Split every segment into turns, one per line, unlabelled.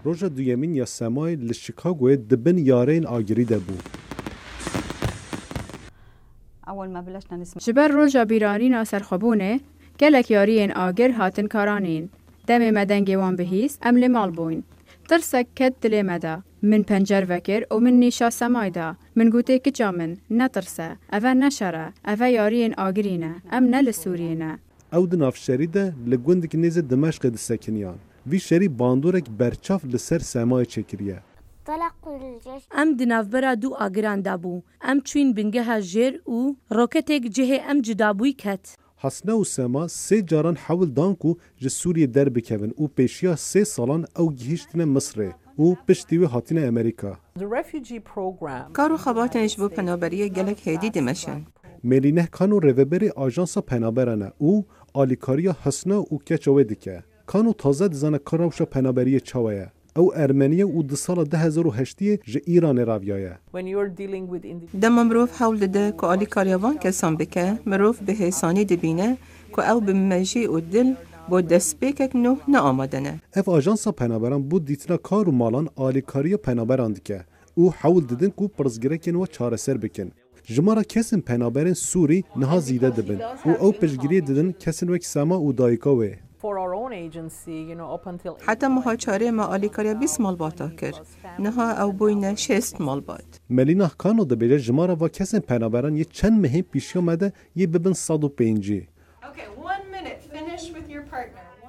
روژا دویمین یا سمای لشیکاگوی دبن یارین آگری ده بو.
جبر روژا بیرانینا سرخبونه گلک یارین آگر هاتن کارانین. دم مدنگی وان بهیس امل مال بوین. ترسک کد دل مدا من پنجر وکر و من نیشا سمایدا من گوته که جامن نترسه اوه نشره اوه یارین آگرینه ام نل سورینه.
او دناف شریده لگوندک نیز دمشق دسکنیان. وی شری باندورک برچاف لسر سمای چکریه.
ام دنافبرا دو آگران دابو. ام چوین بنگه هجر و روکتک جه ام جدابوی کت.
حسنه و سما 3 جاران حول دانکو جه سوریه در بکوین و پیشیا 3 سالان او گهشتن مصره و پشتیوی هاتین امریکا.
کارو خباتنش بو پنابریه گلک هیدی دمشن.
ملینه کانو روبری آژانسا پنابرانه او آلیکاریا حسنه و کچوه دکه. کانو تازه دزانه کاروشا پنابریه چاوه. او ارمنیه و 2 سال 2008 جه ایران راویایه.
دم مروف حول ده که آلی کاریوان کسان بکه مروف به حسانی دبینه که او به مجی و دل با دست بکک نو نآمدنه.
اف آژانسا پنابران بود دیتنا کار و مالان آلیکاریا پنابران دکه. او حول ددن که پرزگرکن و چارسر بکن. جمارا کسن پنابران سوری نها زیده دبن. او پشگیری ددن کسن وک سما و دایکاوه.
حتی مهاچاره ما آلیکاریا 20 مال باتا کرد. نها او بوینه 6 مال باد.
ملینا کانو ده بیجه جمارا و کسن پنابران یه چند مهم پیشی آمده یه ببن 105.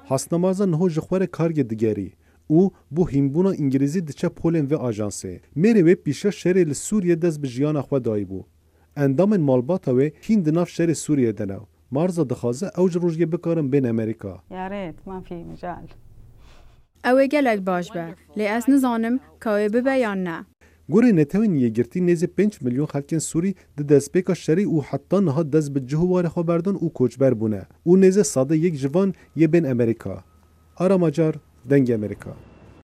حسنمازا نهو جخوار کارگ دیگری. او بو هیمبونا انگلیزی دچه پولن و آژانسه. میره و پیشا شهر لسوریه دست به جیان خوا دایی بو. اندام مالباتا و هین دناف شهر سوریه دنو. مارزا دخوازه اوج روزگه بکارم بین امریکا.
يا ريت ما في مجال.
اوه گلک باش به لی از نزانم که ببیان نه.
گوره نتوین یگرتی نیز 5 میلیون خلکن سوری ده دست پیکا شری او حتی نها دست به جهوار خبردن او کوچبر بونه. او نیز ساده یک جوان یه بین امریکا. آرا ماجار دنگ امریکا.